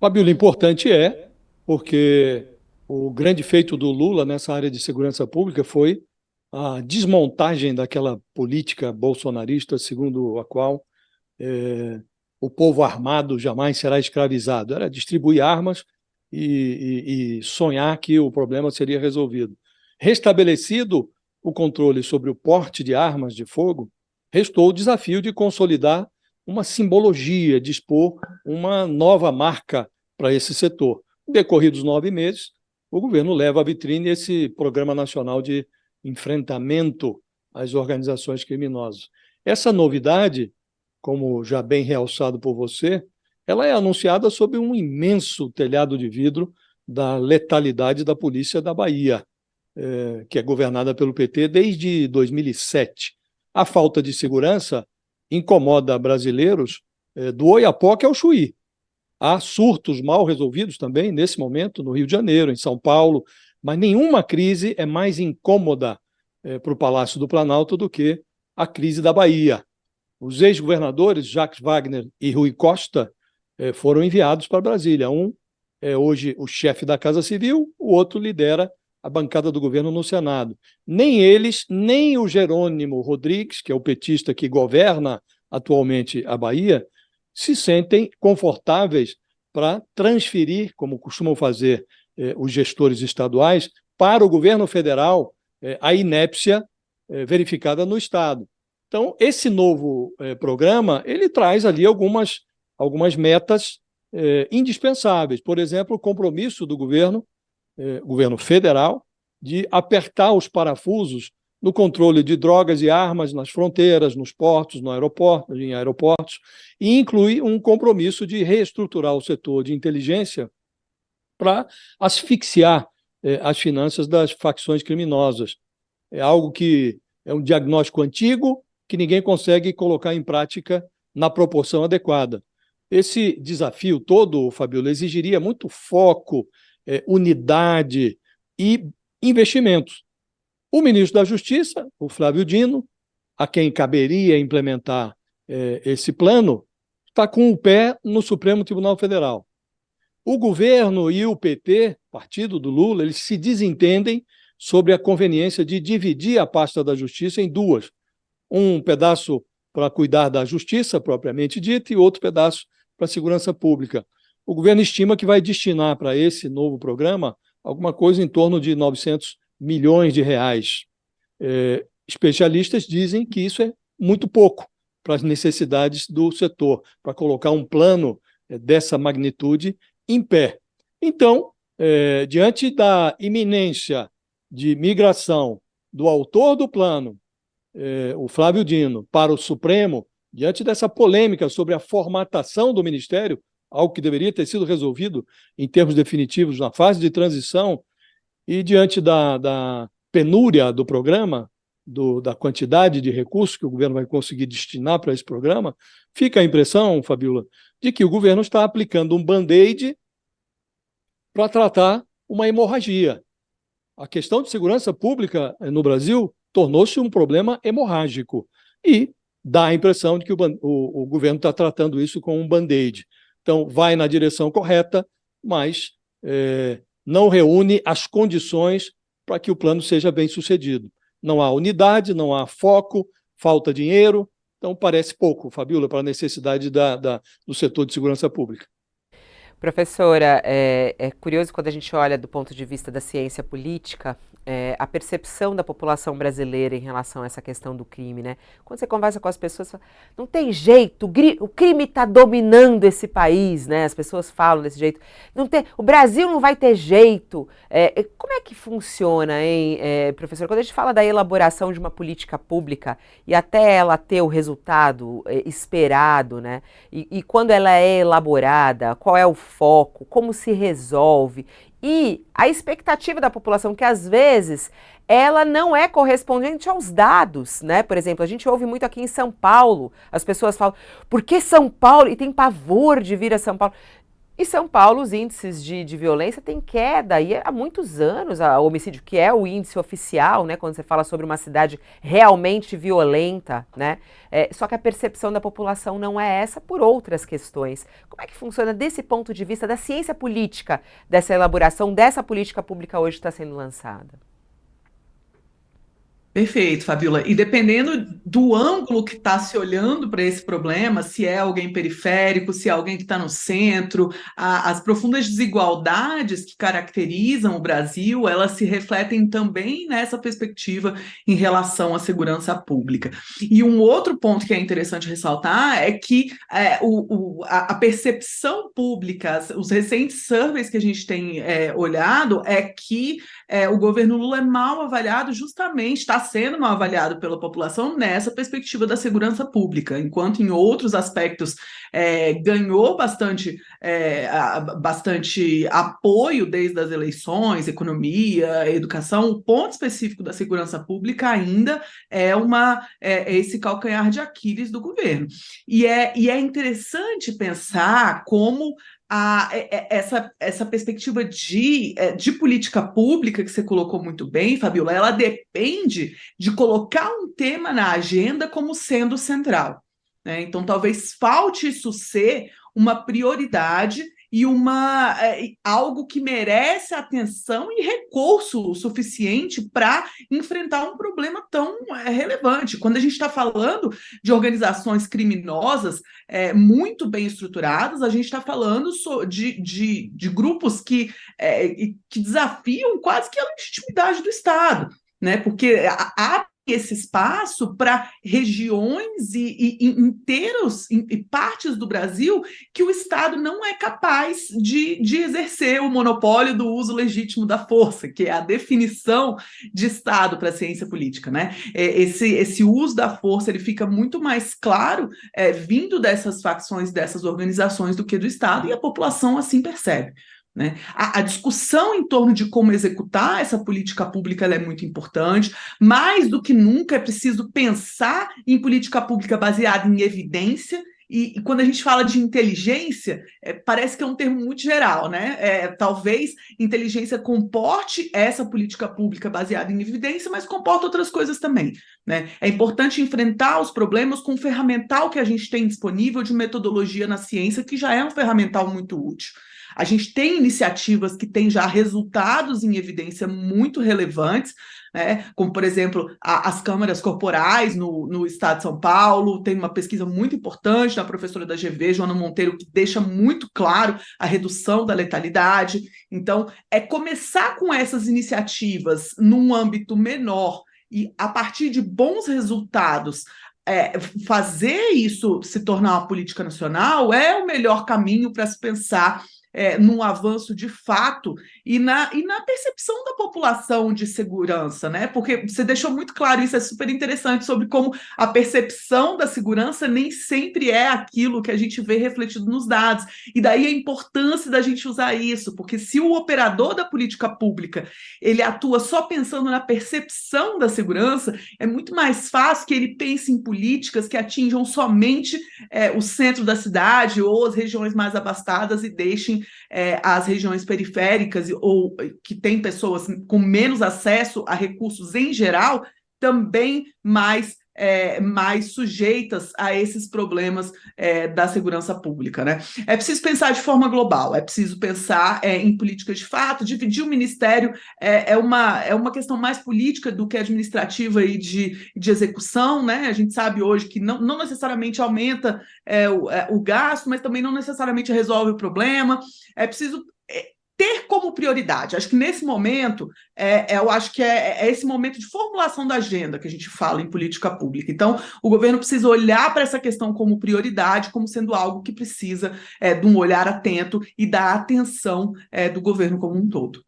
Fabíola, importante porque o grande feito do Lula nessa área de segurança pública foi a desmontagem daquela política bolsonarista, segundo a qual eh, o povo armado jamais será escravizado. Era distribuir armas e sonhar que o problema seria resolvido. Restabelecido o controle sobre o porte de armas de fogo, restou o desafio de consolidar uma simbologia, de expor uma nova marca para esse setor. Decorridos 9 meses, o governo leva à vitrine esse Programa Nacional de Enfrentamento às Organizações Criminosas. Essa novidade, como já bem realçado por você, ela é anunciada sob um imenso telhado de vidro da letalidade da polícia da Bahia, que é governada pelo PT desde 2007. A falta de segurança incomoda brasileiros do Oiapoque ao Chuí. Há surtos mal resolvidos também, nesse momento, no Rio de Janeiro, em São Paulo, mas nenhuma crise é mais incômoda para o Palácio do Planalto do que a crise da Bahia. Os ex-governadores, Jacques Wagner e Rui Costa, foram enviados para Brasília. Um é hoje o chefe da Casa Civil, o outro lidera a bancada do governo no Senado. Nem eles, nem o Jerônimo Rodrigues, que é o petista que governa atualmente a Bahia, se sentem confortáveis para transferir, como costumam fazer os gestores estaduais, para o governo federal a inépcia verificada no Estado. Então, esse novo programa, ele traz ali algumas metas indispensáveis. Por exemplo, o compromisso do governo federal, de apertar os parafusos no controle de drogas e armas nas fronteiras, nos portos, em aeroportos, e inclui um compromisso de reestruturar o setor de inteligência para asfixiar as finanças das facções criminosas. É algo que é um diagnóstico antigo que ninguém consegue colocar em prática na proporção adequada. Esse desafio todo, Fabíola, exigiria muito foco, unidade e investimentos. O ministro da Justiça, o Flávio Dino, a quem caberia implementar esse plano, está com o pé no Supremo Tribunal Federal. O governo e o PT, partido do Lula, eles se desentendem sobre a conveniência de dividir a pasta da Justiça em duas. Um pedaço para cuidar da justiça, propriamente dita, e outro pedaço para a segurança pública. O governo estima que vai destinar para esse novo programa alguma coisa em torno de 900 milhões de reais. Especialistas dizem que isso é muito pouco para as necessidades do setor, para colocar um plano dessa magnitude em pé. Então, diante da iminência de migração do autor do plano, o Flávio Dino, para o Supremo, diante dessa polêmica sobre a formatação do Ministério, algo que deveria ter sido resolvido em termos definitivos na fase de transição, e diante da penúria do programa, da quantidade de recursos que o governo vai conseguir destinar para esse programa, fica a impressão, Fabíola, de que o governo está aplicando um band-aid para tratar uma hemorragia. A questão de segurança pública no Brasil tornou-se um problema hemorrágico e dá a impressão de que o governo está tratando isso com um band-aid. Então, vai na direção correta, mas não reúne as condições para que o plano seja bem sucedido. Não há unidade, não há foco, falta dinheiro, então parece pouco, Fabíola, para a necessidade do setor de segurança pública. Professora, é curioso quando a gente olha do ponto de vista da ciência política, a percepção da população brasileira em relação a essa questão do crime, né? Quando você conversa com as pessoas, você fala, não tem jeito, o crime está dominando esse país, né? As pessoas falam desse jeito. O Brasil não vai ter jeito. Como é que funciona, hein, professor? Quando a gente fala da elaboração de uma política pública e até ela ter o resultado esperado, né? E quando ela é elaborada, qual é o foco, como se resolve e a expectativa da população, que às vezes ela não é correspondente aos dados, né? Por exemplo, a gente ouve muito aqui em São Paulo, as pessoas falam, por que São Paulo? E tem pavor de vir a São Paulo. Em São Paulo, os índices de violência têm queda, e há muitos anos, o homicídio, que é o índice oficial, né, quando você fala sobre uma cidade realmente violenta, né, só que a percepção da população não é essa por outras questões. Como é que funciona desse ponto de vista da ciência política, dessa elaboração dessa política pública hoje que está sendo lançada? Perfeito, Fabiola. E dependendo do ângulo que está se olhando para esse problema, se é alguém periférico, se é alguém que está no centro, as profundas desigualdades que caracterizam o Brasil, elas se refletem também nessa perspectiva em relação à segurança pública. E um outro ponto que é interessante ressaltar é que a percepção pública, os recentes surveys que a gente tem olhado, é que o governo Lula é mal avaliado, justamente está sendo mal avaliado pela população nessa perspectiva da segurança pública, enquanto em outros aspectos ganhou bastante apoio desde as eleições, economia, educação. O ponto específico da segurança pública ainda é esse calcanhar de Aquiles do governo. E é interessante pensar como essa perspectiva de política pública que você colocou muito bem, Fabiola, ela depende de colocar um tema na agenda como sendo central, né? Então, talvez falte isso ser uma prioridade e algo que merece atenção e recurso suficiente para enfrentar um problema tão relevante. Quando a gente está falando de organizações criminosas muito bem estruturadas, a gente está falando de grupos que desafiam quase que a legitimidade do Estado, né? Porque há esse espaço para regiões e partes do Brasil que o Estado não é capaz de exercer o monopólio do uso legítimo da força, que é a definição de Estado para a ciência política, né? Esse uso da força ele fica muito mais claro vindo dessas facções, dessas organizações, do que do Estado, e a população assim percebe, né? A discussão em torno de como executar essa política pública ela é muito importante. Mais do que nunca é preciso pensar em política pública baseada em evidência. E quando a gente fala de inteligência, parece que é um termo muito geral, né? Talvez inteligência comporte essa política pública baseada em evidência, mas comporta outras coisas também, né? É importante enfrentar os problemas com o ferramental que a gente tem disponível de metodologia na ciência, que já é um ferramental muito útil. A gente tem iniciativas que têm já resultados em evidência muito relevantes, né? Como, por exemplo, as câmaras corporais no estado de São Paulo. Tem uma pesquisa muito importante da professora da GV, Joana Monteiro, que deixa muito claro a redução da letalidade. Então, é começar com essas iniciativas num âmbito menor e, a partir de bons resultados, fazer isso se tornar uma política nacional é o melhor caminho para se pensar num avanço de fato e na percepção da população de segurança, né? Porque você deixou muito claro, isso é super interessante, sobre como a percepção da segurança nem sempre é aquilo que a gente vê refletido nos dados. E daí a importância da gente usar isso, porque se o operador da política pública ele atua só pensando na percepção da segurança, é muito mais fácil que ele pense em políticas que atinjam somente o centro da cidade ou as regiões mais abastadas e deixem as regiões periféricas ou que têm pessoas com menos acesso a recursos em geral também mais sujeitas a esses problemas da segurança pública, né? É preciso pensar de forma global, é preciso pensar em políticas de fato. Dividir o ministério é uma questão mais política do que administrativa e de execução, né? A gente sabe hoje que não necessariamente aumenta o gasto, mas também não necessariamente resolve o problema. É preciso ter como prioridade. Acho que nesse momento, eu acho que é esse momento de formulação da agenda que a gente fala em política pública. Então, o governo precisa olhar para essa questão como prioridade, como sendo algo que precisa de um olhar atento e da atenção do governo como um todo.